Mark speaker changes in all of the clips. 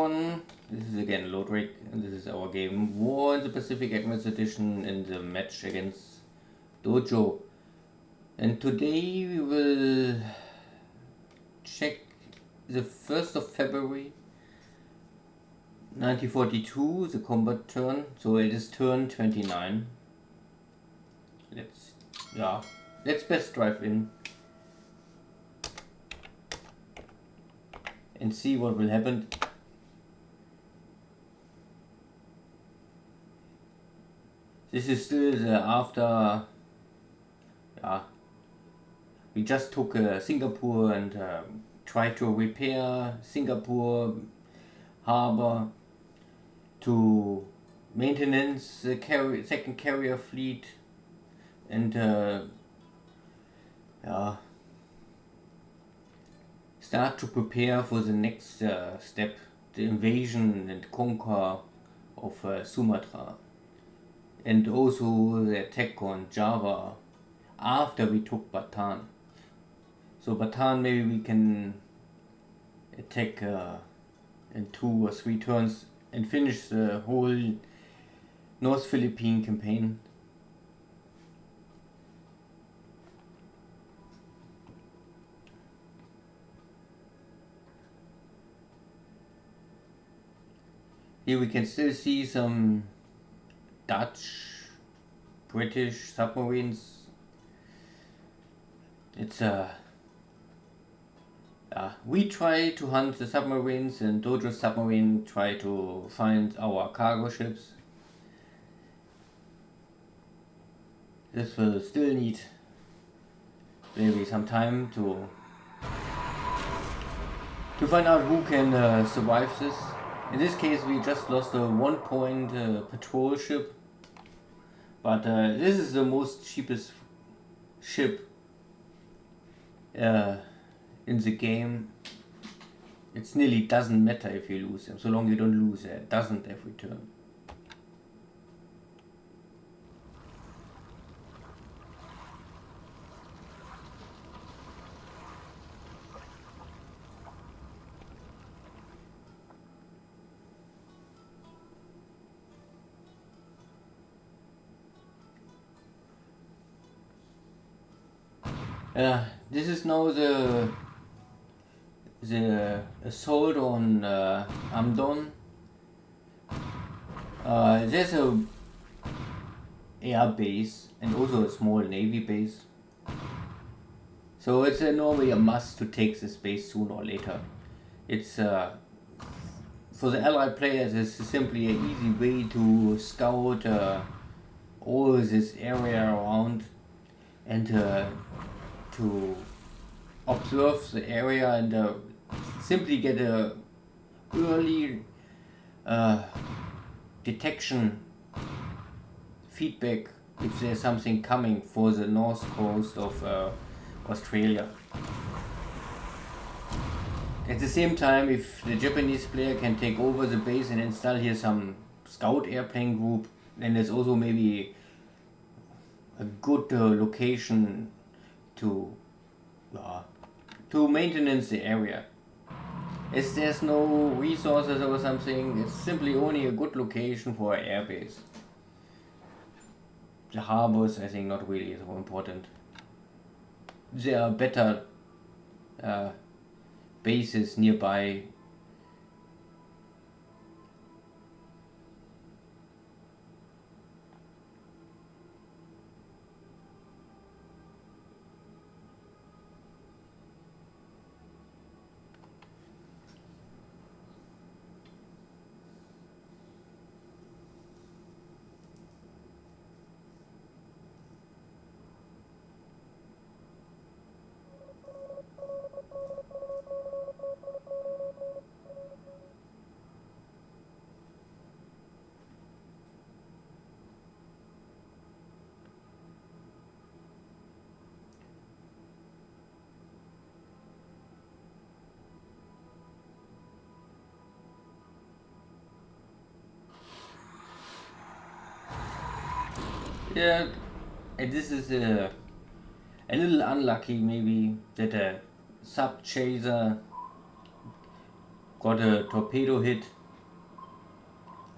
Speaker 1: everyone, this is again Lodrik, and this is our game War in the Pacific Advance Edition in the match against Dojo. And today we will check the 1st of February 1942, the combat turn, so it is turn 29. Let's best drive in and see what will happen. This is still the after, we just took Singapore and tried to repair Singapore harbor to maintenance the second carrier fleet and start to prepare for the next step, the invasion and conquer of Sumatra, and also the attack on Java after we took Bataan. So Bataan, maybe we can attack in 2 or 3 turns and finish the whole North Philippine campaign. Here we can still see some Dutch, British submarines. It's we try to hunt the submarines, and Dojo submarine try to find our cargo ships. This will still need maybe some time to find out who can survive this. In this case we just lost a 1-point patrol ship, but this is the most cheapest ship in the game. It nearly doesn't matter if you lose them, so long you don't lose it doesn't every turn. This is now the assault on Amdon. There's a air base and also a small navy base, so it's normally a must to take this base sooner or later. It's for the allied players, it's simply an easy way to scout all this area around and to observe the area and simply get a early detection feedback if there's something coming for the north coast of Australia. At the same time, if the Japanese player can take over the base and install here some scout airplane group, then there's also maybe a good location to maintenance the area. As there's no resources or something, it's simply only a good location for an airbase. The harbors, I think, not really so important. There are better bases nearby. Yeah, and this is a little unlucky maybe that a sub chaser got a torpedo hit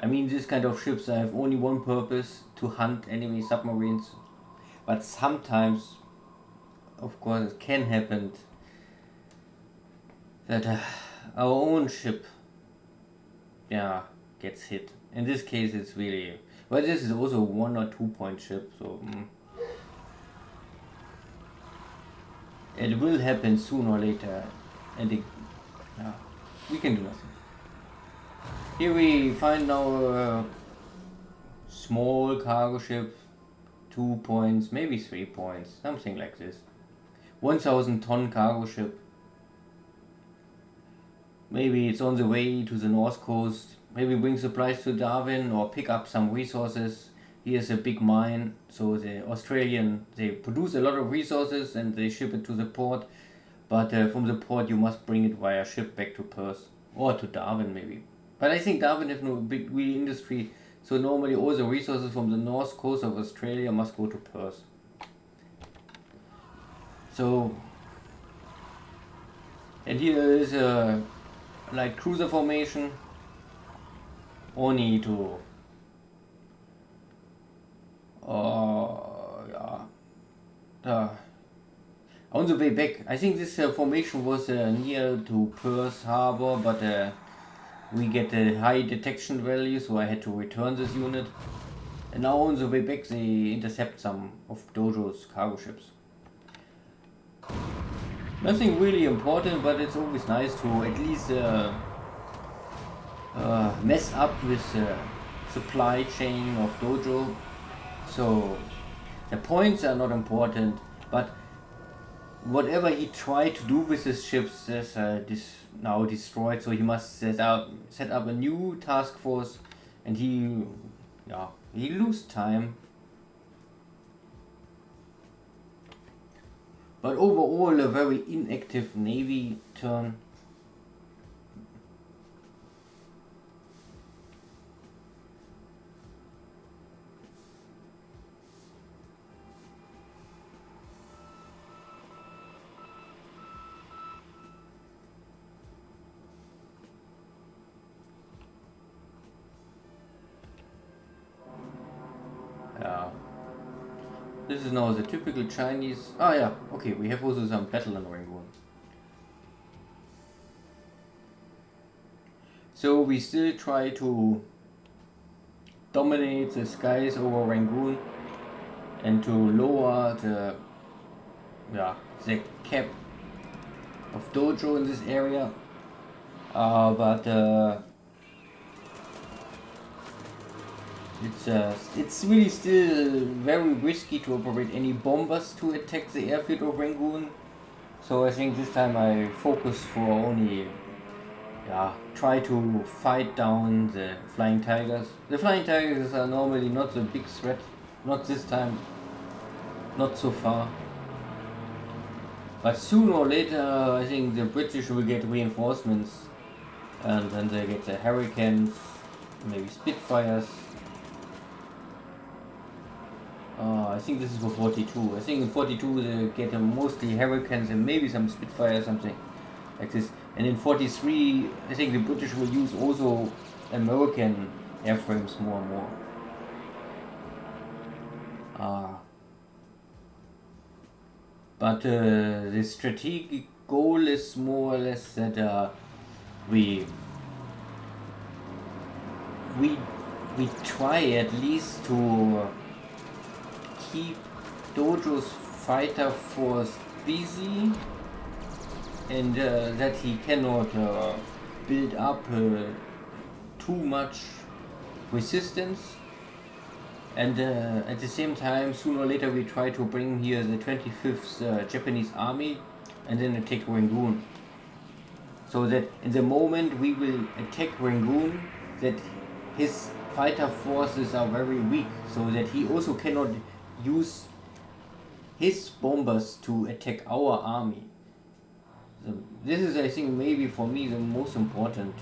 Speaker 1: I mean, this kind of ships have only one purpose: to hunt enemy submarines. But sometimes, of course, it can happen that our own ship, yeah, gets hit. In this case, it's really. Well, this is also a 1 or 2 point ship, so it will happen sooner or later, and yeah, we can do nothing. Here we find now a small cargo ship, 2 points, maybe 3 points, something like this. 1,000 ton cargo ship. Maybe it's on the way to the north coast. Maybe bring supplies to Darwin or pick up some resources. Here's a big mine, so the Australian, they produce a lot of resources and they ship it to the port. But from the port you must bring it via ship back to Perth or to Darwin maybe. But I think Darwin has no big wheel industry, so normally all the resources from the north coast of Australia must go to Perth. So, and here is a light cruiser formation. Only to yeah. On the way back, I think this formation was near to Perth Harbor, but we get a high detection value, so I had to return this unit. And now on the way back, they intercept some of Dojo's cargo ships. Nothing really important, but it's always nice to at least mess up with the supply chain of Dojo. So the points are not important, but whatever he tried to do with his ships is now destroyed. So he must set up a new task force, and he lose time. But overall, a very inactive Navy turn. Yeah. This is now the typical Chinese. Ah, yeah, okay, we have also some battle in Rangoon. So we still try to dominate the skies over Rangoon and to lower the cap of Dojo in this area. But it's really still very risky to operate any bombers to attack the airfield of Rangoon. So I think this time I focus for only try to fight down the Flying Tigers. The Flying Tigers are normally not the big threat, not this time, not so far. But sooner or later I think the British will get reinforcements, and then they get the Hurricanes, maybe Spitfires. I think this is for 42. I think in 42 they get mostly Hurricanes and maybe some Spitfire, something like this. And in 43, I think the British will use also American airframes more and more. But the strategic goal is more or less that we try at least to keep Dojo's fighter force busy, and that he cannot build up too much resistance. And at the same time, sooner or later we try to bring here the 25th Japanese army and then attack Rangoon. So that in the moment we will attack Rangoon, that his fighter forces are very weak, so that he also cannot use his bombers to attack our army. So this is, I think, maybe for me the most important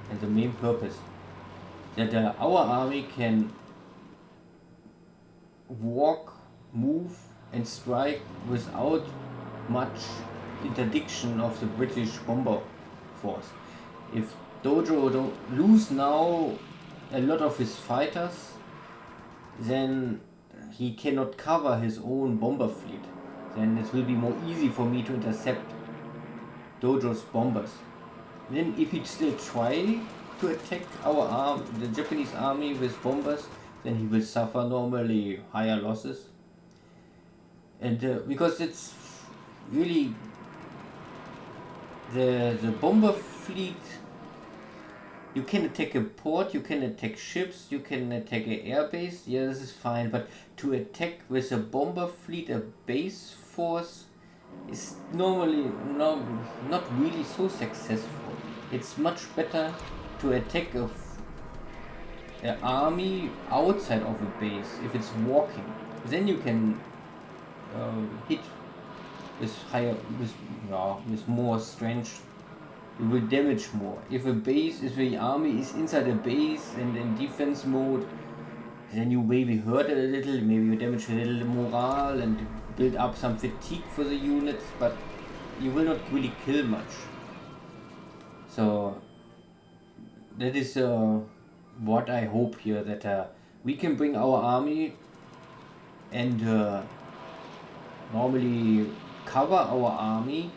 Speaker 1: and the main purpose, that our army can walk, move and strike without much interdiction of the British bomber force. If Dojo don't lose now, a lot of his fighters, then he cannot cover his own bomber fleet. Then it will be more easy for me to intercept Dojo's bombers. Then if he still try to attack the Japanese army with bombers, then he will suffer normally higher losses. And because it's really the bomber fleet, you can attack a port, you can attack ships, you can attack an airbase, yeah, this is fine, but to attack with a bomber fleet, a base force, is normally not really so successful. It's much better to attack an army outside of a base, if it's walking. Then you can hit with more strength. You will damage more. If the army is inside a base and in defense mode, then you maybe hurt a little, maybe you damage a little morale and build up some fatigue for the units, but you will not really kill much. So that is what I hope here, that we can bring our army and normally cover our army,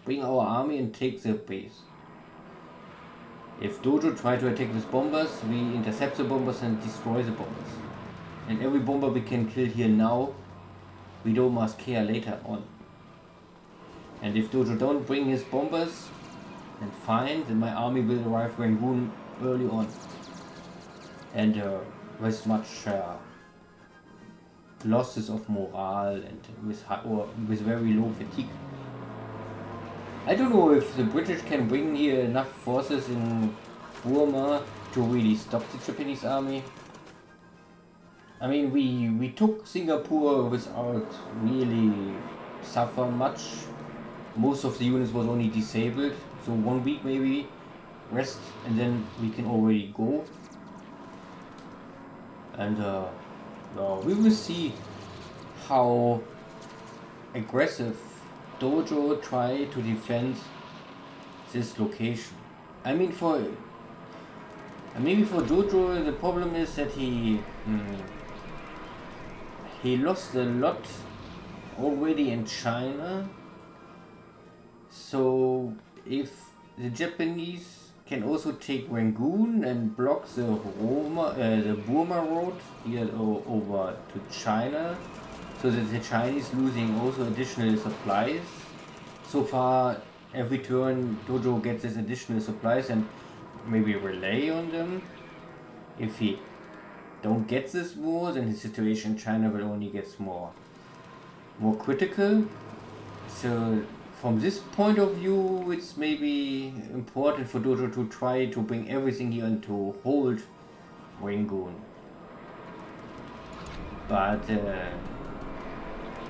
Speaker 1: bring our army and take the base. If Dojo try to attack with bombers, we intercept the bombers and destroy the bombers. And every bomber we can kill here now, we don't must care later on. And if Dojo don't bring his bombers, then fine, then my army will arrive Rangoon early on. And with much losses of morale and with very low fatigue. I don't know if the British can bring here enough forces in Burma to really stop the Japanese army. I mean, we took Singapore without really suffer much. Most of the units was only disabled, so 1 week maybe rest and then we can already go. And we will see how aggressive Dojo try to defend this location. I mean, maybe for Dojo the problem is that he lost a lot already in China. So if the Japanese can also take Rangoon and block the Burma road here over to China, so that the Chinese losing also additional supplies. So far, every turn Dojo gets his additional supplies and maybe rely on them. If he don't get this war, then his situation in China will only get more critical. So from this point of view, it's maybe important for Dojo to try to bring everything here and to hold Rangoon. But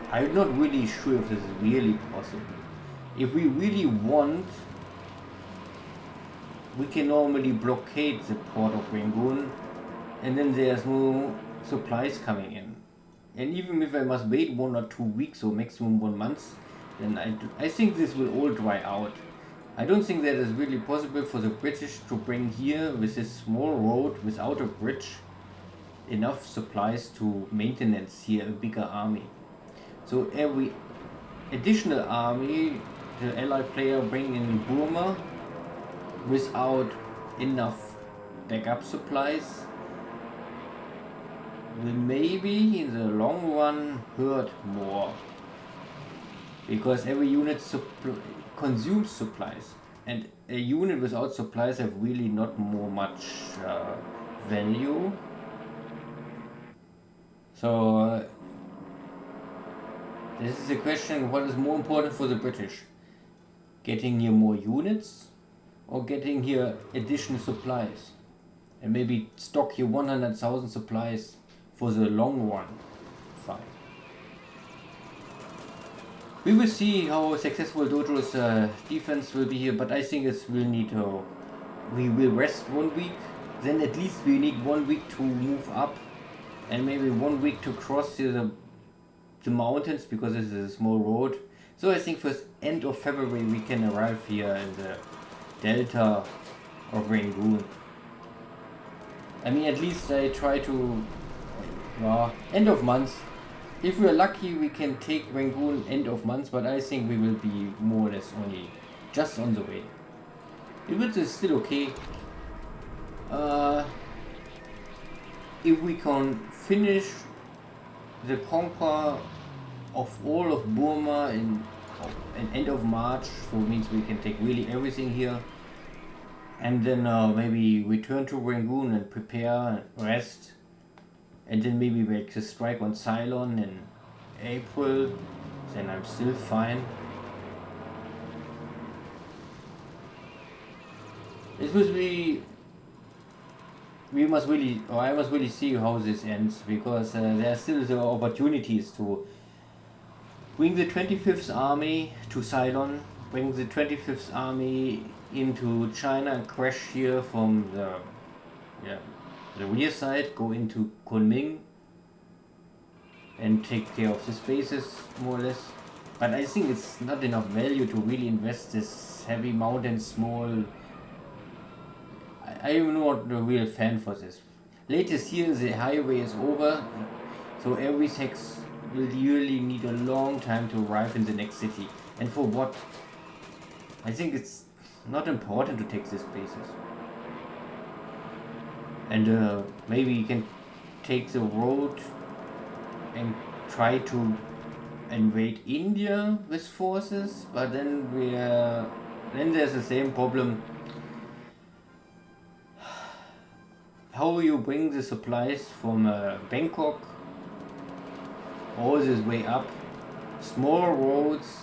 Speaker 1: I'm not really sure if this is really possible. If we really want, we can normally blockade the port of Rangoon and then there's no supplies coming in. And even if I must wait 1 or 2 weeks or maximum 1 month, then I think this will all dry out. I don't think that is really possible for the British to bring here with this small road without a bridge enough supplies to maintenance here a bigger army. So every additional army the allied player bring in Burma without enough backup supplies will maybe in the long run hurt more, because every unit consumes supplies, and a unit without supplies have really not much value. So this is a question: what is more important for the British? Getting here more units, or getting here additional supplies, and maybe stock here 100,000 supplies for the long run fight. We will see how successful Dojo's defense will be here, but I think we will rest 1 week, then at least we need 1 week to move up, and maybe 1 week to cross here the mountains, because this is a small road. So I think first end of February we can arrive here in the delta of Rangoon. I mean, at least I try to, end of month. If we're lucky, we can take Rangoon end of month, but I think we will be more or less only just on the way. It is still okay. If we can finish the conquer of all of Burma in end of March, so it means we can take really everything here, and then maybe return to Rangoon and prepare, rest, and then maybe make a strike on Ceylon in April, then I'm still fine. This must be, I must really see how this ends, because there are still the opportunities to bring the 25th Army to Ceylon, bring the 25th Army into China and crash here from the rear side, go into Kunming and take care of the spaces more or less. But I think it's not enough value to really invest this heavy mountain small. I am not a real fan for this. Latest year the highway is over, so every hex will really need a long time to arrive in the next city. And for what? I think it's not important to take these spaces. And maybe you can take the road and try to invade India with forces, but then then there's the same problem. How will you bring the supplies from Bangkok all this way up? Small roads,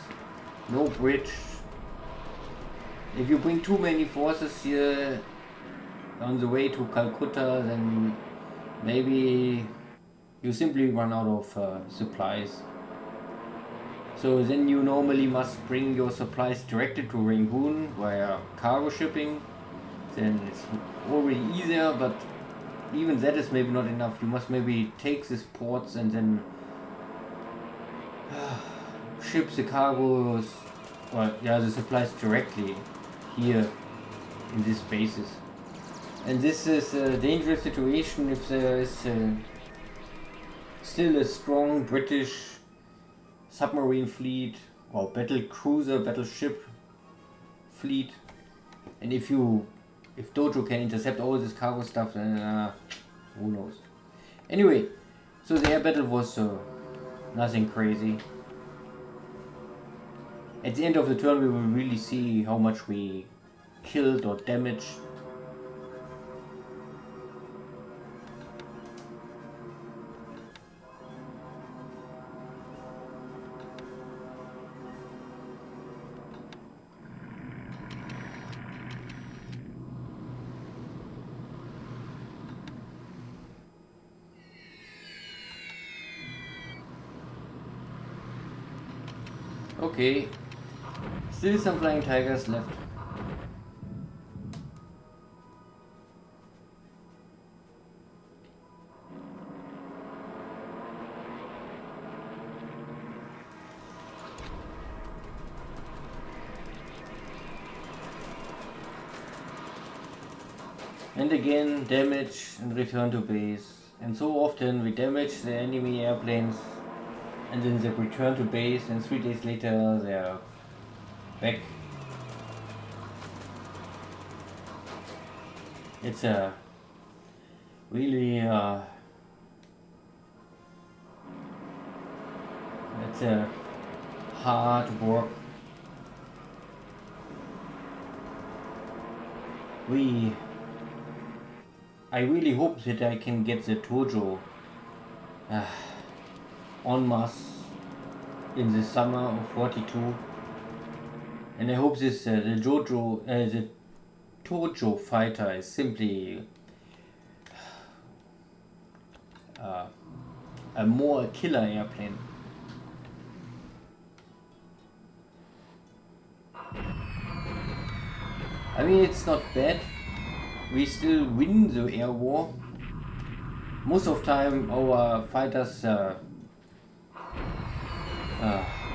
Speaker 1: no bridge. If you bring too many forces here on the way to Calcutta, then maybe you simply run out of supplies. So then you normally must bring your supplies directly to Rangoon via cargo shipping. Then it's already easier, but even that is maybe not enough. You must maybe take these ports and then ship the cargoes, the supplies directly here in these bases. And this is a dangerous situation if there is still a strong British submarine fleet or battleship fleet, and if Dojo can intercept all this cargo stuff, then who knows. Anyway, so the air battle was nothing crazy. At the end of the turn we will really see how much we killed or damaged. Okay, still some flying tigers left. And again, damage and return to base. And so often we damage the enemy airplanes and then they return to base, and 3 days later they are back. It's a really it's a hard work. I really hope that I can get the Dojo en masse in the summer of 42, and I hope this the Dojo fighter is simply a more killer airplane. I mean, it's not bad. We still win the air war. Most of the time our fighters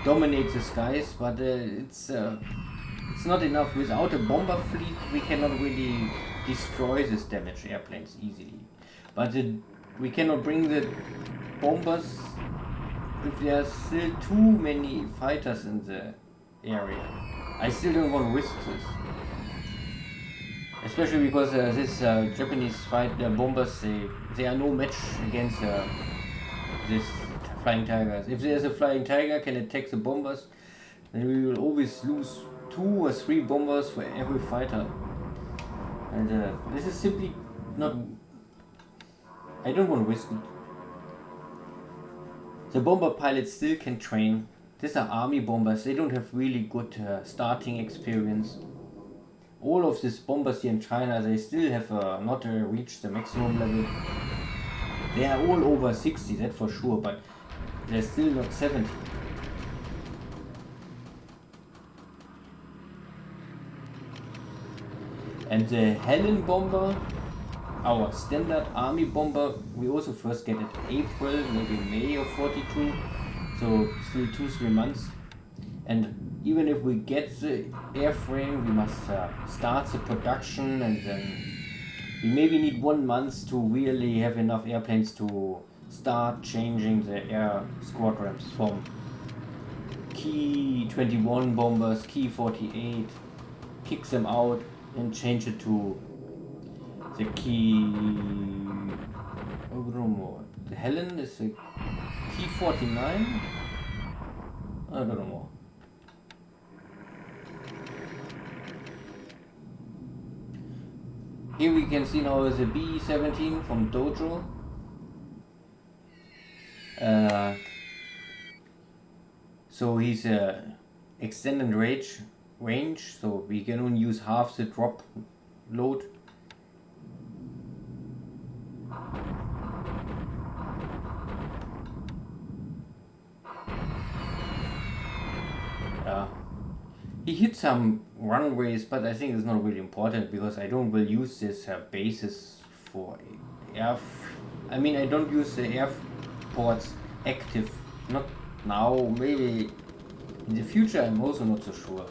Speaker 1: dominate the skies, but it's not enough. Without a bomber fleet we cannot really destroy these damaged airplanes easily. But we cannot bring the bombers if there are still too many fighters in the area. I still don't want to risk this. Especially because this Japanese bombers, they are no match against this flying tigers. If there's a flying tiger can attack the bombers, then we will always lose 2 or 3 bombers for every fighter. And this is simply not... I don't want to risk it. The bomber pilots still can train. These are army bombers, they don't have really good starting experience. All of these bombers here in China, they still have not reached the maximum level. They are all over 60, that's for sure, but they're still not 70. And the Helen bomber, our standard army bomber, we also first get it April, maybe May of 42, so still 2-3 months. And even if we get the airframe, we must start the production, and then we maybe need 1 month to really have enough airplanes to start changing the air squadrons from Key 21 bombers, Key 48, kick them out and change it to the Key... I don't know. The Helen is a Key 49? I don't know. Here we can see now the B-17 from Dojo. So he's extended range, so we can only use half the drop load. He hit some runways, but I think it's not really important because I don't will use this bases for air. I mean, I don't use the airports active. Not now, maybe in the future. I'm also not so sure.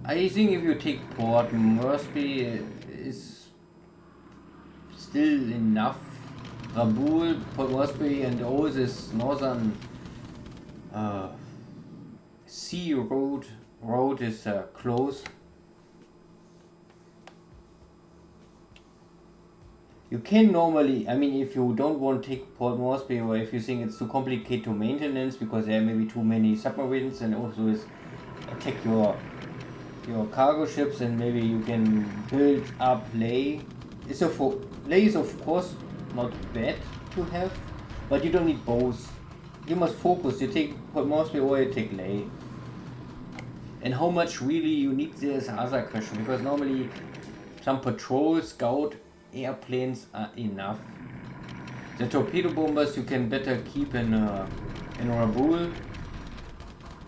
Speaker 1: I think if you take Port Moresby is still enough. Rabaul, Port Moresby, and all this northern sea road is close. You can normally, I mean, if you don't want to take Port Moresby, or if you think it's too complicated to maintenance because there are maybe too many submarines, and also is attack your cargo ships, and maybe you can build up Leh. Leh is of course not bad to have, but you don't need both. You must focus. You take Port Moresby or you take Leh. And how much really you need there is another question, because normally some patrol scout airplanes are enough. The torpedo bombers you can better keep in Rabaul,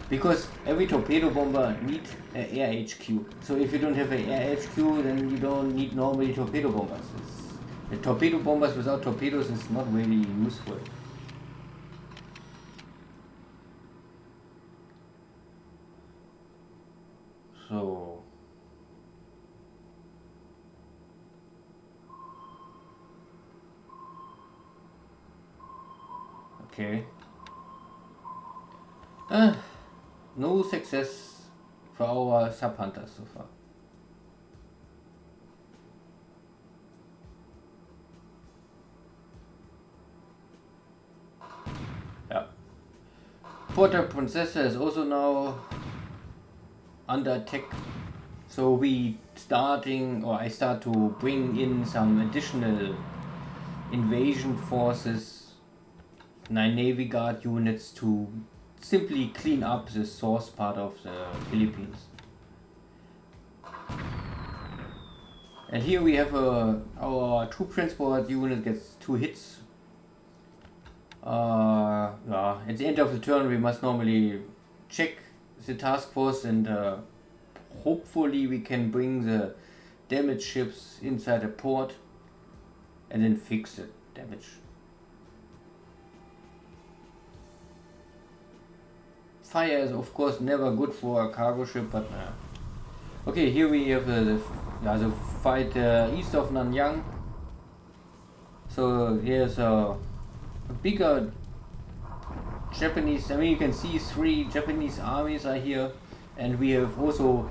Speaker 1: because every torpedo bomber needs an air HQ. So if you don't have an air HQ, then you don't need normally torpedo bombers. The torpedo bombers without torpedoes is not really useful. So okay. No success for our sub hunters so far. Yeah. Porta Princesa is also now under attack. So I start to bring in some additional invasion forces, 9 Navy Guard units to simply clean up the source part of the Philippines. And here we have our troop transport unit gets 2 hits. At the end of the turn we must normally check the task force, and hopefully we can bring the damaged ships inside the port and then fix the damage. Fire is of course never good for a cargo ship, but okay, here we have the fight east of Nanyang. So here's a bigger Japanese. I mean, you can see 3 Japanese armies are here, and we have also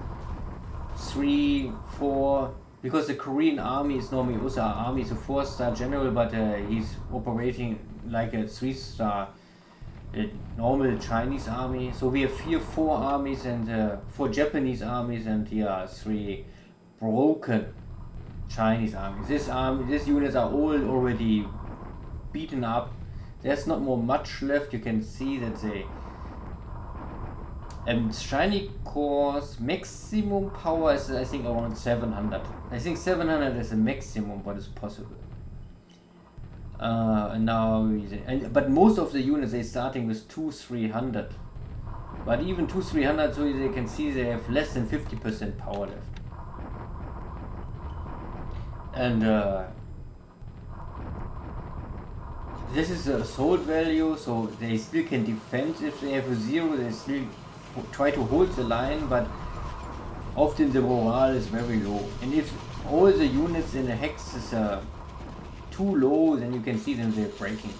Speaker 1: 3, 4. Because the Korean army is normally also an army, is a 4-star general, but he's operating like a 3-star normal Chinese army. So we have here 4 armies and 4 Japanese armies, and here are 3 broken Chinese armies. These units are all already beaten up. There's not more much left. You can see that they Shiny Core's maximum power is, I think, around 700. I think 700 is the maximum what is possible. But most of the units they're starting with 2-300. But even 2-300, so they can see they have less than 50% power left. And this is the assault value, so they still can defend. If they have a 0, they still try to hold the line, but often the morale is very low. And if all the units in the hex is too low, then you can see them they're breaking.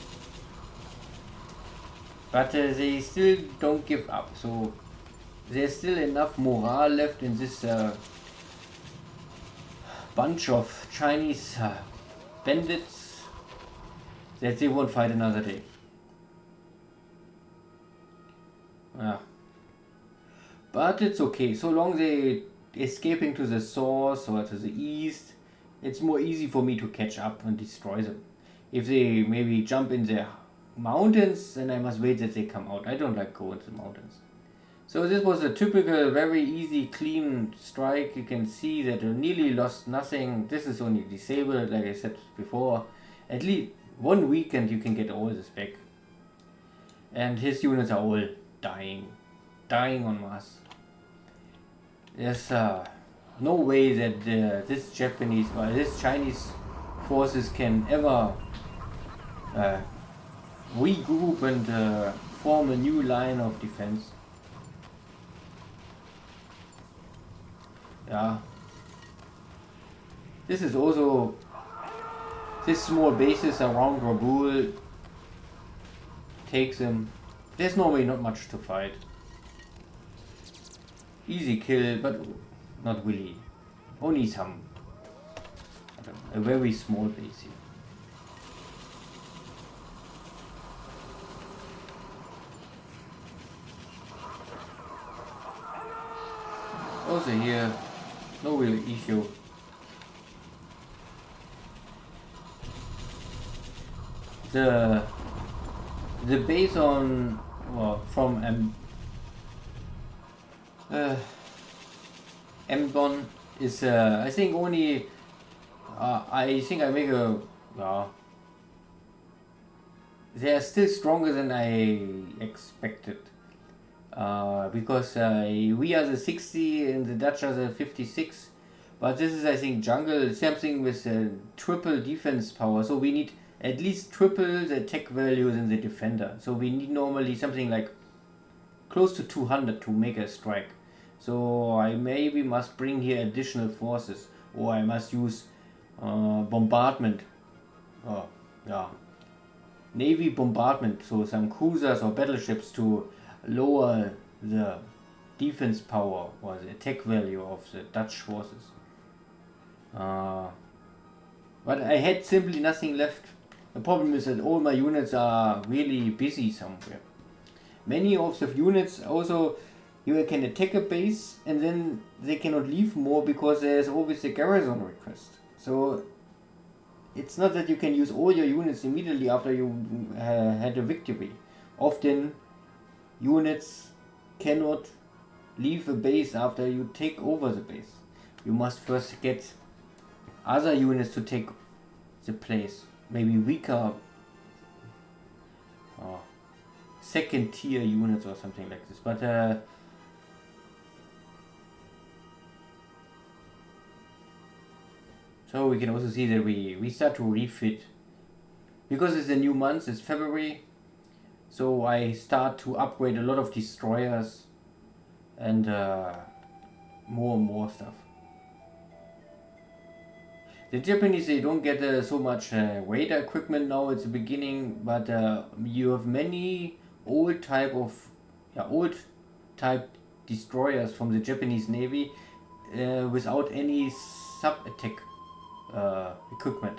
Speaker 1: But they still don't give up, so there's still enough morale left in this bunch of Chinese bandits that they won't fight another day. Yeah. But it's okay, so long they escaping to the source or to the east, it's more easy for me to catch up and destroy them. If they maybe jump in the mountains, then I must wait that they come out. I don't like going to the mountains. So this was a typical, very easy, clean strike. You can see that I nearly lost nothing. This is only disabled, like I said before. At least 1 weekend you can get all this back. And his units are all dying en masse. There's no way that this Japanese or this Chinese forces can ever regroup and form a new line of defense. Yeah. This is also this small bases around Rabul takes them. There's normally not much to fight. Easy kill, but not really. Only some. A very small base here. Also here, no real issue. The base on from Mbon is I think only I think I make a they are still stronger than I expected. Because we are the 60 and the Dutch are the 56, but this is I think jungle something with triple defense power, so we need at least triple the attack values in the defender, so we need normally something like close to 200 to make a strike. So I maybe must bring here additional forces, or I must use bombardment, navy bombardment, so some cruisers or battleships to lower the defense power or the attack value of the Dutch forces. But I had simply nothing left. The problem is that all my units are really busy somewhere. Many of the units also, you can attack a base and then they cannot leave more because there's always a garrison request. So it's not that you can use all your units immediately after you had a victory. Often units cannot leave a base after you take over the base. You must first get other units to take the place. Maybe weaker second tier units or something like this. But so we can also see that we start to refit. Because it's a new month, it's February. So I start to upgrade a lot of destroyers and more stuff. The Japanese, they don't get so much radar equipment now at the beginning, but you have many old type of old type destroyers from the Japanese Navy without any sub attack equipment.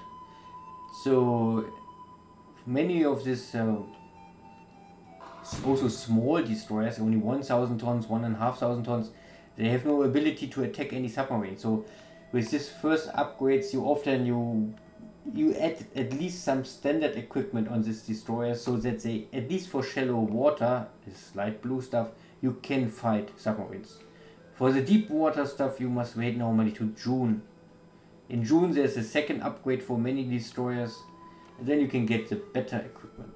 Speaker 1: So many of these also small destroyers, only 1,000 tons, 1,500 tons, they have no ability to attack any submarine. So with this first upgrades, you often you add at least some standard equipment on this destroyer, so that they, at least for shallow water, this light blue stuff, you can fight submarines. For the deep water stuff, you must wait normally to June. In June there's a second upgrade for many destroyers, and then you can get the better equipment.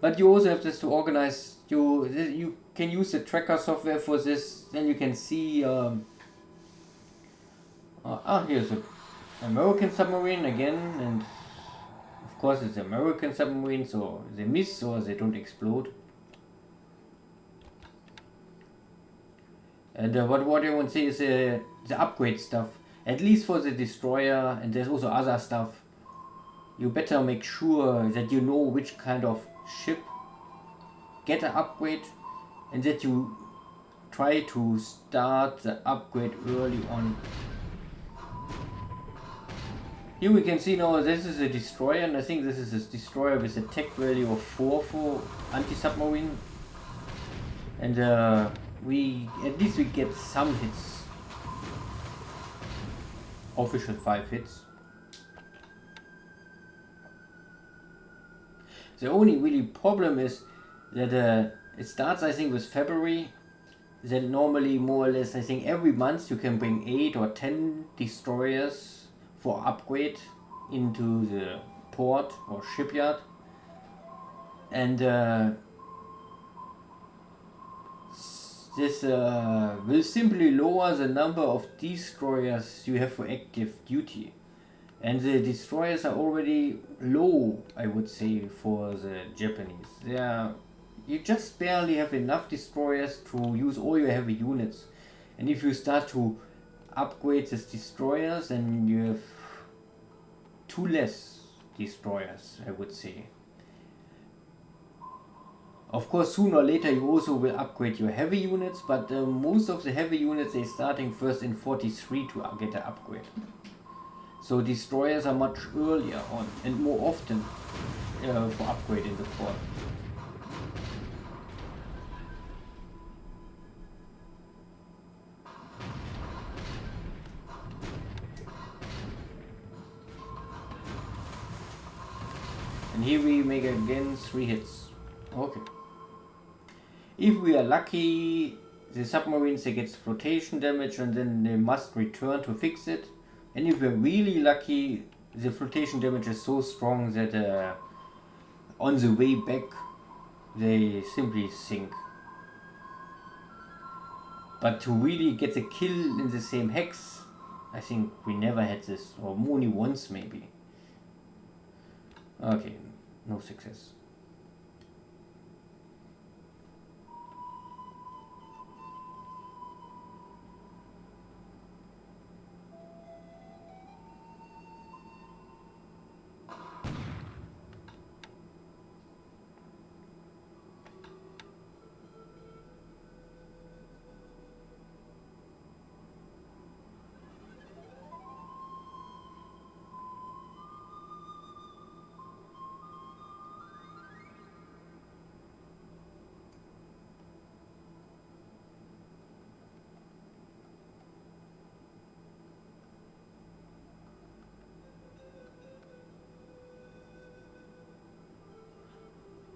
Speaker 1: But you also have this to organize. You can use the tracker software for this. Then you can see. Here's an American submarine again, and of course it's American submarine, so they miss or they don't explode. And what I want to say is the upgrade stuff. At least for the destroyer, and there's also other stuff. You better make sure that you know which kind of ship get an upgrade, and that you try to start the upgrade early on. Here we can see now this is a destroyer, and I think this is a destroyer with a tech value of 4 for anti-submarine, and we at least we get some hits, official 5 hits. The only really problem is that it starts, I think, with February. Then normally, more or less, I think every month you can bring 8 or 10 destroyers for upgrade into the port or shipyard. And this will simply lower the number of destroyers you have for active duty. And the destroyers are already low, I would say, for the Japanese. You just barely have enough destroyers to use all your heavy units. And if you start to upgrade these destroyers, then you have 2 less destroyers, I would say. Of course, sooner or later you also will upgrade your heavy units, but most of the heavy units, they're starting first in 43 to get an upgrade. So destroyers are much earlier on and more often for upgrade in the port. And here we make again 3 hits. Okay. If we are lucky, the submarines, they get flotation damage and then they must return to fix it. And if we're really lucky, the flotation damage is so strong that on the way back they simply sink. But to really get the kill in the same hex, I think we never had this, or only once maybe. Okay, no success.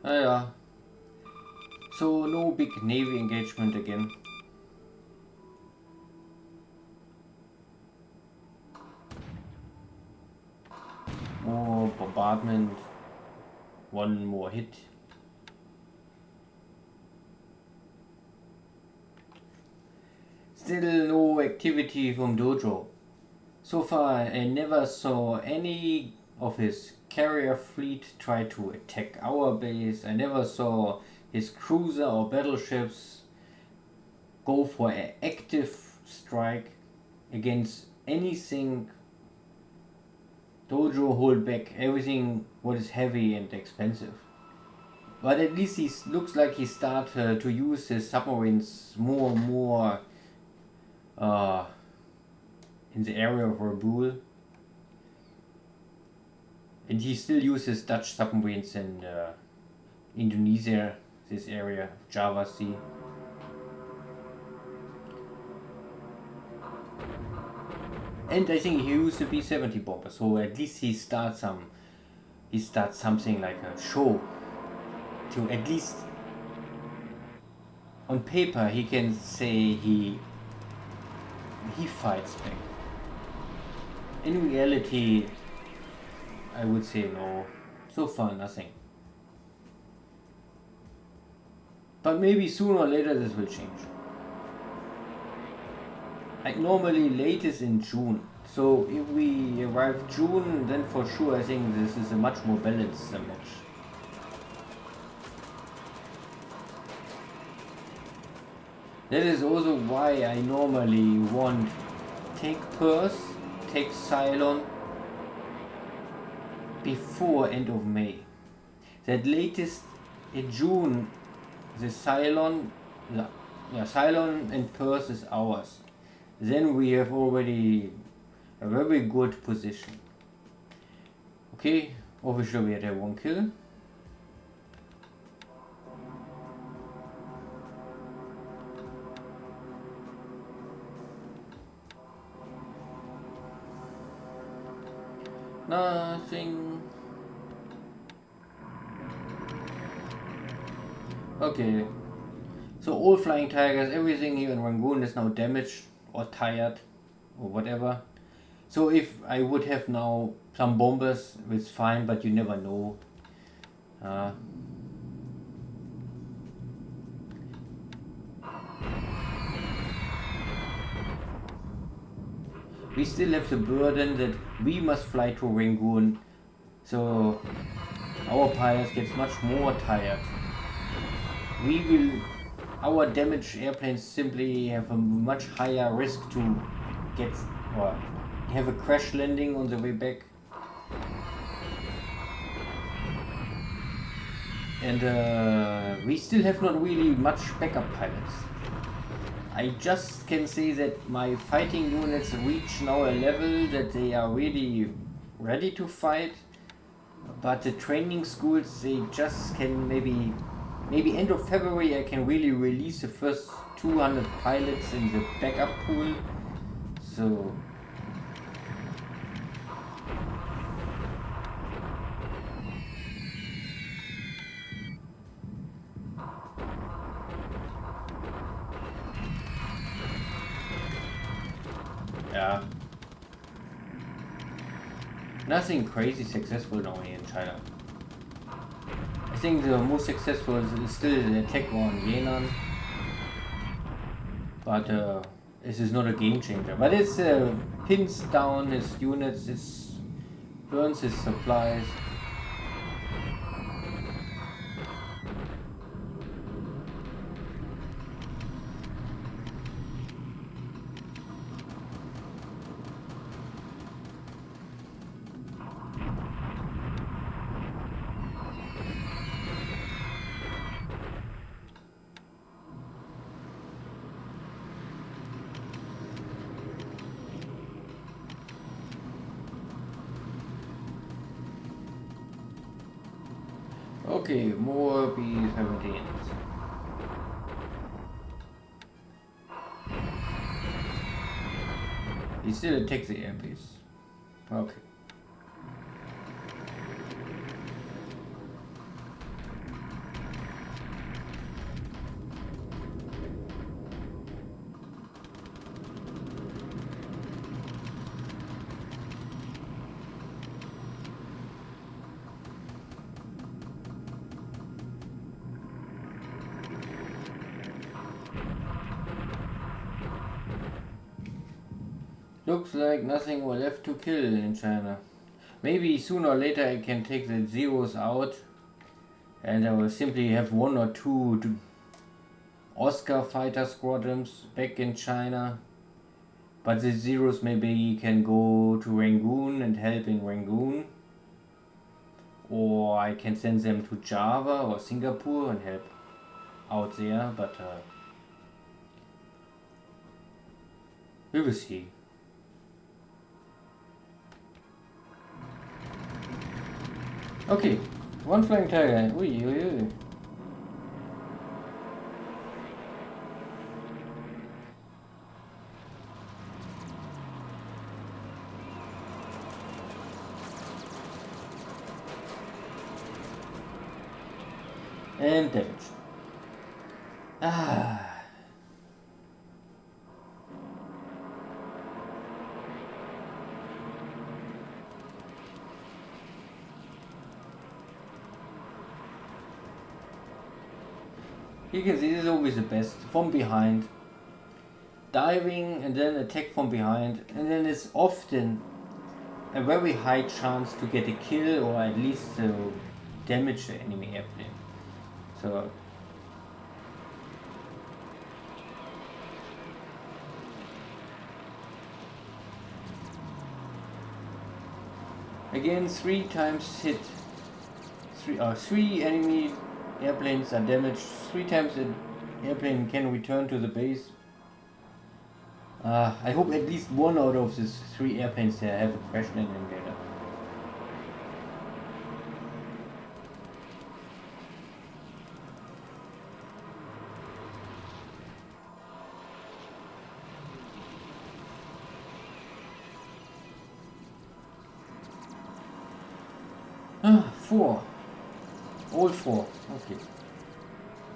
Speaker 1: Yeah. So no big navy engagement again. More bombardment. 1 more hit. Still no activity from Dojo. So far I never saw any of his carrier fleet try to attack our base. I never saw his cruiser or battleships go for an active strike against anything Dojo hold back everything what is heavy and expensive. But at least he looks like he started to use his submarines more and more uh, in the area of Rabul. And he still uses Dutch submarines in Indonesia, this area of Java Sea. And I think he used the B-70 bomber, so at least he starts something like a show to at least on paper he can say he fights back. In reality, I would say no. So far, nothing. But maybe sooner or later this will change. Like normally latest in June. So if we arrive June, then for sure I think this is a much more balanced match. That is also why I normally want take Perth, take Cylon before end of May. That latest in June, the Cylon and Perth is ours. Then we have already a very good position. Okay, officially we had one kill. Nothing. Okay. So all flying tigers, everything here in Rangoon is now damaged or tired or whatever. So if I would have now some bombers, it's fine, but you never know. We still have the burden that we must fly to Rangoon, so our pilots get much more tired. Our damaged airplanes simply have a much higher risk to get or have a crash landing on the way back. And we still have not really much backup pilots. I just can say that my fighting units reach now a level that they are really ready to fight, but the training schools, they just can maybe end of February I can really release the first 200 pilots in the backup pool. So yeah, nothing crazy successful now here in China. I think the most successful is still the attack on Yan'an, but this is not a game changer. But it pins down his units, it burns his supplies. Okay, more B-17s. He still attacks the airbase. Okay. Looks like nothing more left to kill in China. Maybe sooner or later I can take the zeros out and I will simply have one or two Oscar fighter squadrons back in China. But the zeros maybe can go to Rangoon and help in Rangoon. Or I can send them to Java or Singapore and help out there, but we will see. Okay, one flying tiger. Ui, ui, ui. And damage. Ah. You can see this is always the best. From behind. Diving and then attack from behind. And then it's often a very high chance to get a kill or at least to damage the enemy airplane. So again, 3 times hit. Three enemy airplanes are damaged. 3 times an airplane can return to the base. I hope at least one out of these 3 airplanes there have a crash landing data. Ah, 4. All 4. Okay.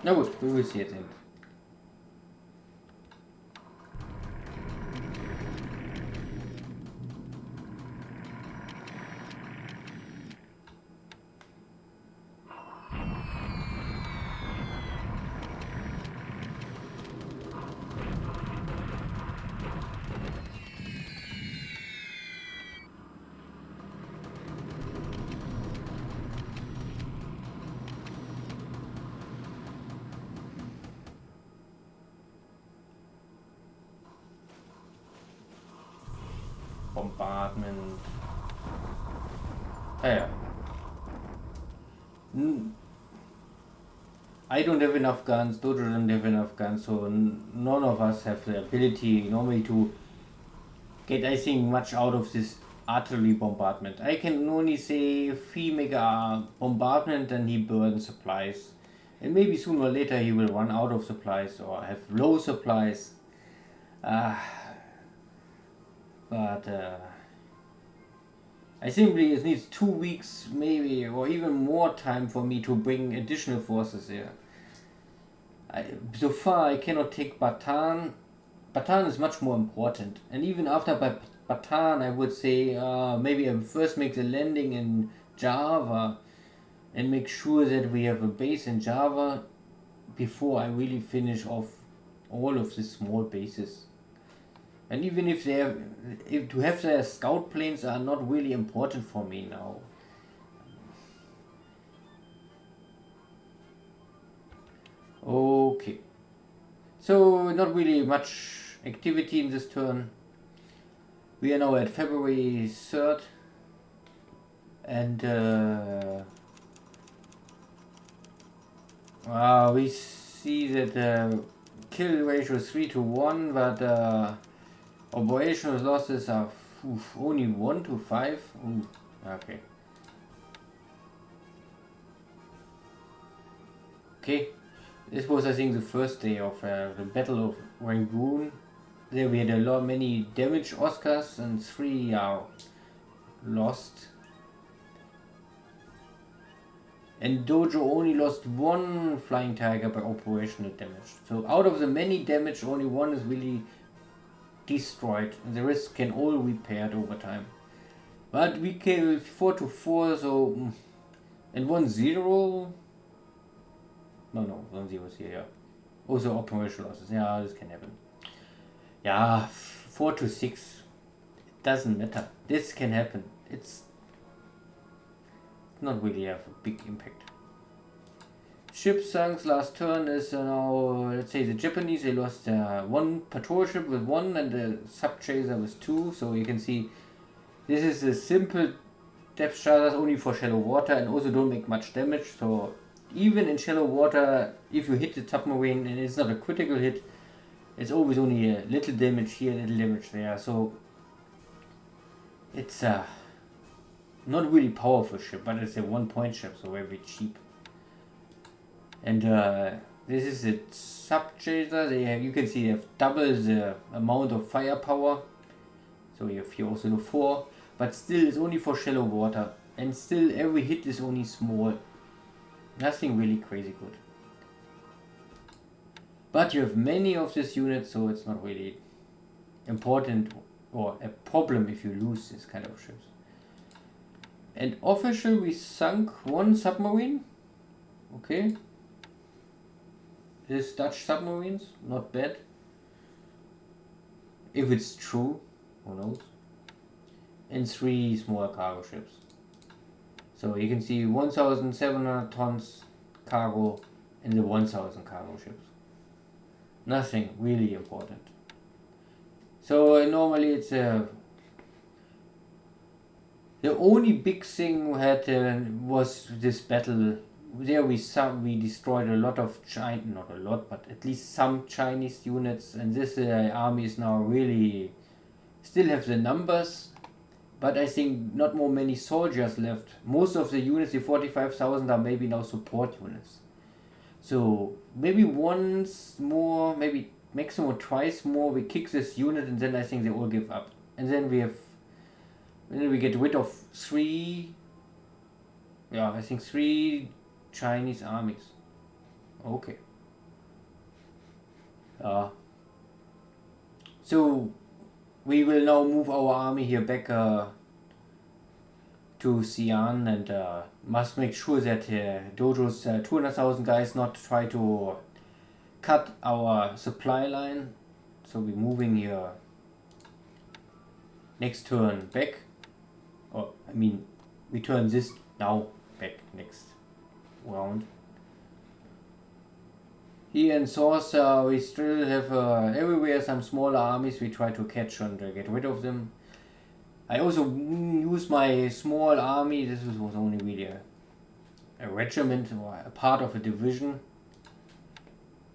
Speaker 1: Na gut, we will see at the end. Bombardment. Yeah. I don't have enough guns, Dojo doesn't have enough guns, so none of us have the ability normally to get, I think, much out of this artillery bombardment. I can only say if he make a bombardment, then he burns supplies. And maybe sooner or later he will run out of supplies or have low supplies. But I simply it needs 2 weeks maybe or even more time for me to bring additional forces here. So far I cannot take Bataan. Bataan is much more important, and even after Bataan I would say maybe I first make the landing in Java and make sure that we have a base in Java before I really finish off all of the small bases. And even if to have their scout planes are not really important for me now. Okay. So not really much activity in this turn. We are now at February 3rd. And we see that kill ratio is 3-1, but operational losses are only 1-5. Okay. Okay. This was, I think, the first day of the Battle of Rangoon. There we had many damaged Oscars and 3 are lost. And Dojo only lost 1 Flying Tiger by operational damage. So out of the many damage, only 1 is really destroyed. And the rest can all repaired over time. But we killed 4-4, so... And 1-0... No, 1-0 is here, yeah. Also operational losses. Yeah, this can happen. Yeah, 4-6. It doesn't matter. This can happen. It's not really have a big impact. ship sunk last turn is now, let's say the Japanese, they lost one patrol ship with 1 and the sub chaser with 2. So you can see this is a simple depth charters only for shallow water and also don't make much damage. So even in shallow water, if you hit the submarine and it's not a critical hit, it's always only a little damage here, little damage there. So it's not really powerful ship, but it's a 1-point ship, so very cheap. And this is a sub chaser. You can see they have double the amount of firepower. So you have here also the 4, but still it's only for shallow water, and still every hit is only small. Nothing really crazy good. But you have many of these units, so it's not really important or a problem if you lose this kind of ships. And official, we sunk 1 submarine. Okay. This Dutch submarines, not bad. If it's true, who knows. And 3 small cargo ships. So you can see 1,700 tons cargo in the 1,000 cargo ships. Nothing really important. So normally it's the only big thing we had was this battle. There we destroyed a lot of not a lot, but at least some Chinese units, and this army is now really still have the numbers, but I think not more many soldiers left. Most of the units, the 45,000, are maybe now support units. So maybe once more, maybe maximum twice more, we kick this unit, and then I think they all give up. And then we get rid of 3. Yeah, I think 3 Chinese armies. Okay. So we will now move our army here back to Xi'an, and must make sure that Dojo's 200,000 guys not try to cut our supply line. So we're moving here next turn back. Or I mean, we turn this now back next round. Here in Source, we still have everywhere some smaller armies we try to catch and get rid of them. I also use my small army. This was only really a regiment or a part of a division.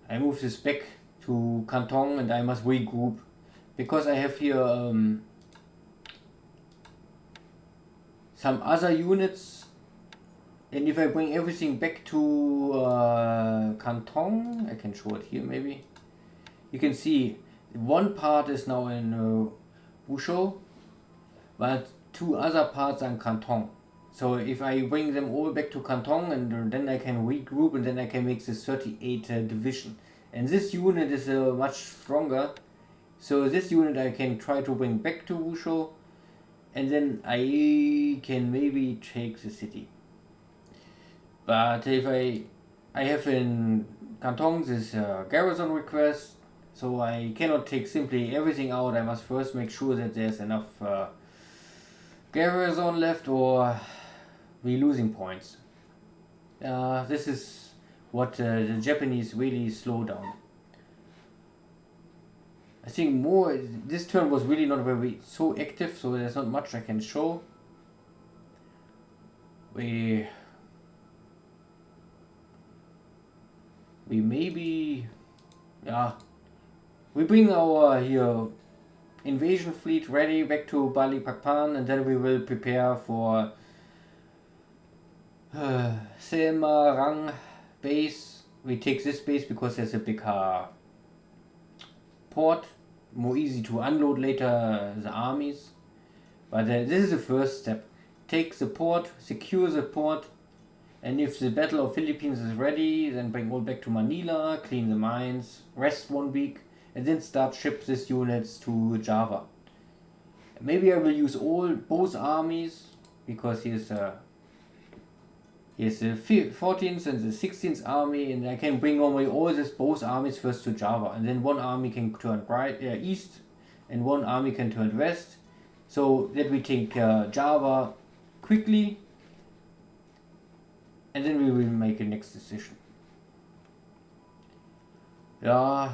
Speaker 1: I move this back to Canton and I must regroup because I have here some other units, and if I bring everything back to Canton, I can show it here maybe. You can see one part is now in Wushu, but 2 other parts are in Canton. So if I bring them all back to Canton, and then I can regroup, and then I can make this 38 division. And this unit is much stronger. So this unit I can try to bring back to Wushu, and then I can maybe take the city. But if I have in Canton this garrison request, so I cannot take simply everything out. I must first make sure that there's enough garrison left, or we losing points. This is what the Japanese really slow down. I think this turn was really not very so active, so there's not much I can show. We maybe, we bring our here invasion fleet ready back to Bali Pakpan, and then we will prepare for Semarang base. We take this base because there's a big port, more easy to unload later the armies. But this is the first step. Take the port, secure the port, and if the Battle of Philippines is ready, then bring all back to Manila, clean the mines, rest 1 week, and then start ship these units to Java. Maybe I will use both armies, because here's the 14th and the 16th army, and I can bring normally both armies first to Java, and then one army can turn east, and one army can turn west, so that we take Java quickly, and then we will make a next decision. Yeah,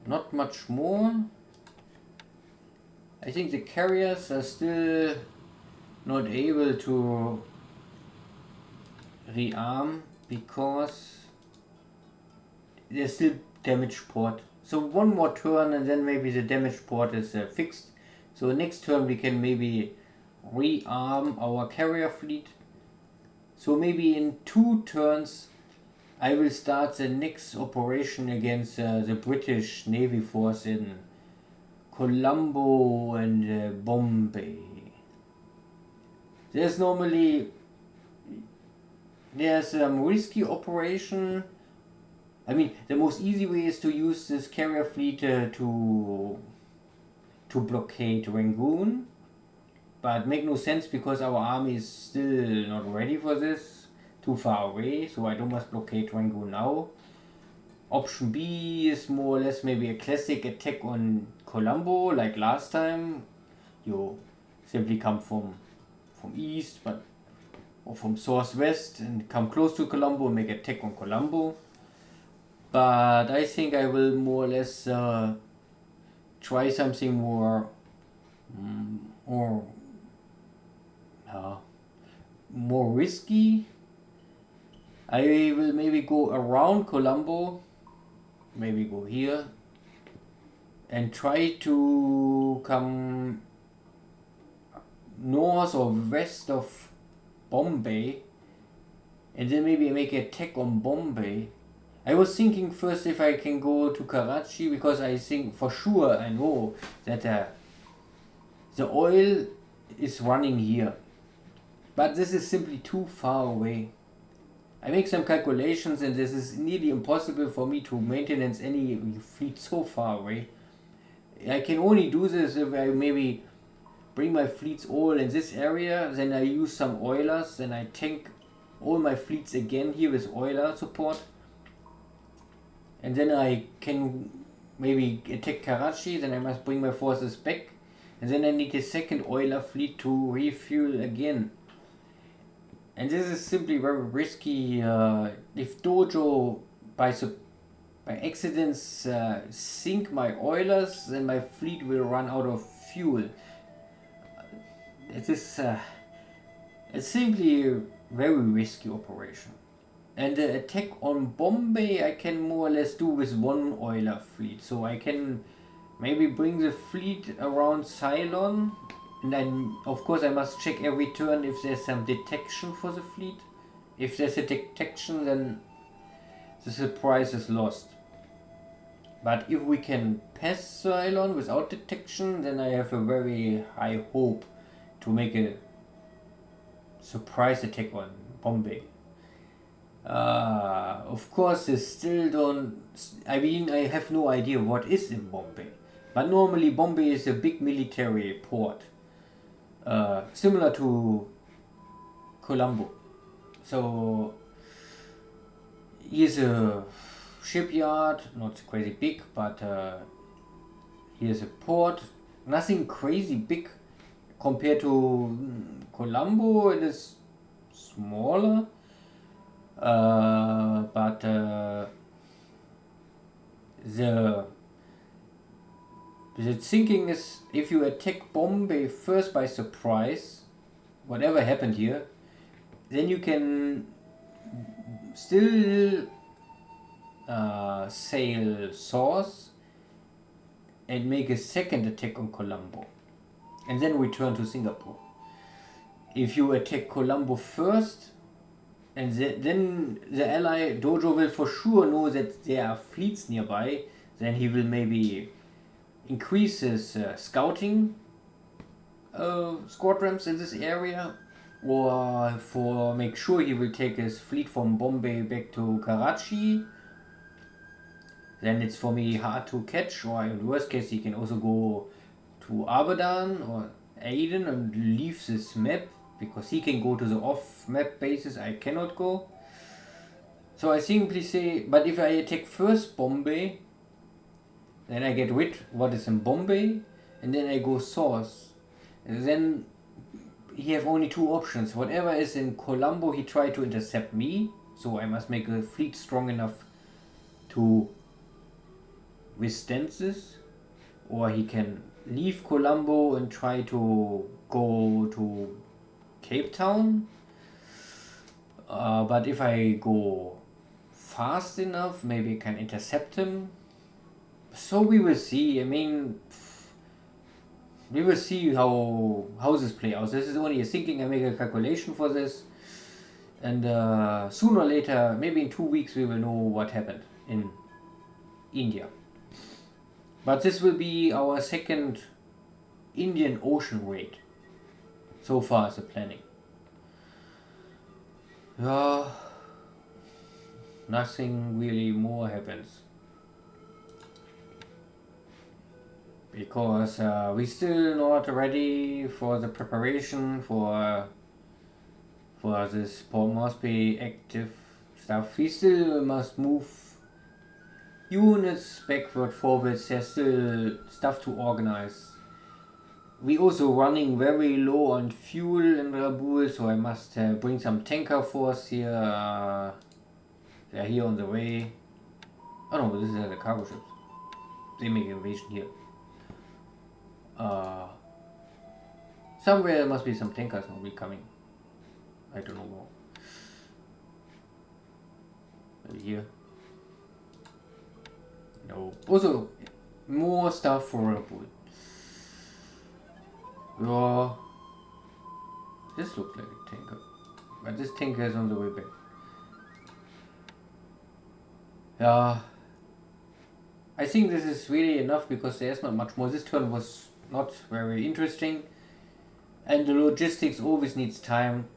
Speaker 1: not much more. I think the carriers are still not able to rearm because there's still damaged port. So one more turn and then maybe the damaged port is fixed. So next turn we can maybe rearm our carrier fleet. So maybe in 2 turns I will start the next operation against the British Navy force in Colombo and Bombay. There's risky operation. I mean, the most easy way is to use this carrier fleet to blockade Rangoon, but make no sense because our army is still not ready for this, too far away, so I don't must blockade Rangoon now. Option B is more or less maybe a classic attack on Colombo like last time. You simply come from east or from southwest and come close to Colombo and make attack on Colombo. But I think I will more or less try something more risky. I will maybe go around Colombo, maybe go here and try to come north or west of Bombay and then maybe make an attack on Bombay. I was thinking first if I can go to Karachi because I think for sure I know that the oil is running here. But this is simply too far away. I make some calculations and this is nearly impossible for me to maintenance any fleet so far away. I can only do this if I maybe bring my fleets all in this area, then I use some oilers, then I tank all my fleets again here with oiler support. And then I can maybe attack Karachi, then I must bring my forces back. And then I need a second oiler fleet to refuel again. And this is simply very risky. If Dojo by accidents sink my oilers, then my fleet will run out of fuel. It is it's simply a very risky operation. And the attack on Bombay I can more or less do with one oiler fleet. So I can maybe bring the fleet around Ceylon. And then of course I must check every turn if there's some detection for the fleet. If there's a detection, then the surprise is lost. But if we can pass Ceylon without detection, then I have a very high hope to make a surprise attack on Bombay. Of course, they still don't. I mean, I have no idea what is in Bombay. But normally, Bombay is a big military port, similar to Colombo. So, here's a shipyard, not crazy big, but here's a port. Nothing crazy big compared to Colombo. It is smaller. But the thinking is if you attack Bombay first by surprise, whatever happened here, then you can still sail south and make a second attack on Colombo and then return to Singapore. If you attack Colombo first, and then the ally Dojo will for sure know that there are fleets nearby, then he will maybe increase his scouting squadrons in this area, or for make sure he will take his fleet from Bombay back to Karachi. Then it's for me hard to catch, or in the worst case he can also go to Abadan or Aden and leave this map, because he can go to the off-map bases, I cannot go. So I simply say, but if I attack first Bombay, then I get rid what is in Bombay, and then I go south. And then he have only 2 options. Whatever is in Colombo, he try to intercept me, So I must make a fleet strong enough to withstand this, or he can leave Colombo and try to go to Cape Town. But if I go fast enough, maybe I can intercept him. So we will see. I mean, we will see how this play out. This is only a thinking. I make a calculation for this, and sooner or later, maybe in 2 weeks, we will know what happened in India. But this will be our second Indian Ocean raid so far as the planning. Nothing really more happens. Because we still not ready for the preparation for this Port Moresby active stuff. We still must move units backward, forwards. There's still stuff to organize. We also running very low on fuel in Rabul, so I must bring some tanker force here. They're here on the way. Oh no, this is the cargo ships. They make invasion here. Somewhere there must be some tankers will be coming. I don't know more. Maybe here. No. Also, more stuff for Rabul. This looks like a tanker, but this tanker is on the way back. Yeah, I think this is really enough because there's not much more. This turn was not very interesting, and the logistics always needs time.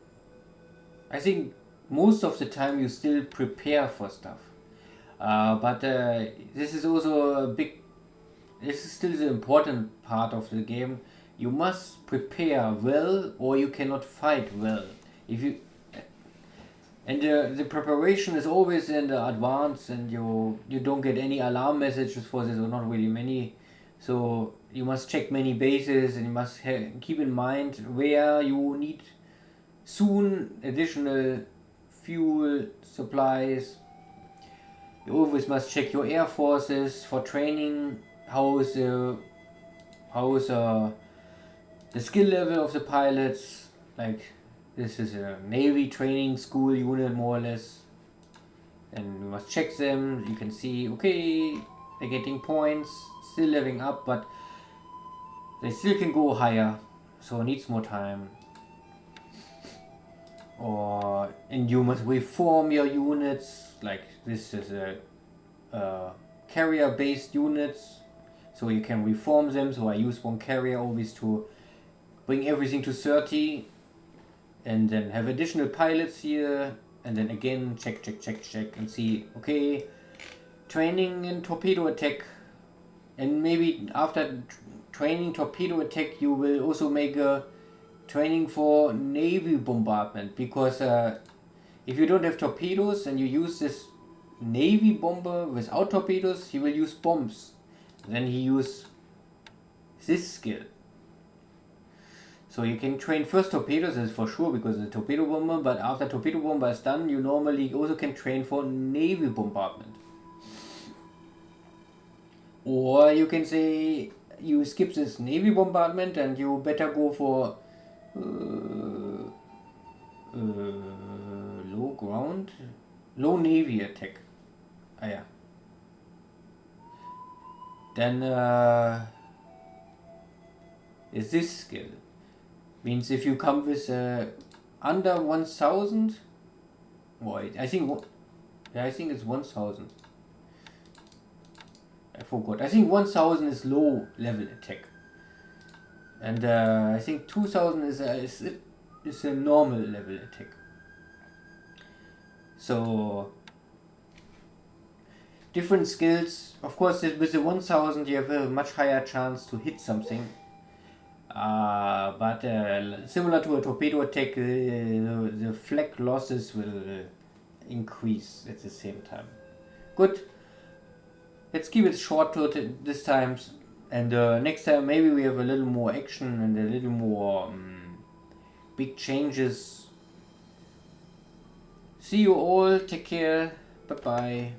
Speaker 1: I think most of the time you still prepare for stuff, but this is also a big. This is still the important part of the game. You must prepare well, or you cannot fight well. If you and the preparation is always in the advance, and you don't get any alarm messages for this, or not really many. So you must check many bases, and you must keep in mind where you need soon additional fuel supplies. You always must check your air forces for training. How is the skill level of the pilots? Like, this is a Navy training school unit more or less, and you must check them. You can see, okay, they're getting points, still leveling up, but they still can go higher, so it needs more time. And you must reform your units. Like, this is a carrier based units, so you can reform them. So I use one carrier always to bring everything to 30, and then have additional pilots here, and then again check and see, okay, training in torpedo attack, and maybe after training torpedo attack you will also make a training for navy bombardment, because if you don't have torpedoes and you use this navy bomber without torpedoes, he will use bombs. Then he use this skill. So you can train first torpedoes, is for sure, because it's a torpedo bomber, but after torpedo bomber is done, you normally also can train for navy bombardment. Or you can say you skip this navy bombardment and you better go for low navy attack. Yeah. Then is this skill. Means if you come with under 1000, wait, I think it's 1000. I forgot. I think 1000 is low level attack, and I think 2000 is a normal level attack. So different skills. Of course, with the 1000 you have a much higher chance to hit something. But similar to a torpedo attack, the flak losses will increase at the same time. Good. Let's keep it short to this time, and next time maybe we have a little more action and a little more big changes. See you all. Take care. Bye bye.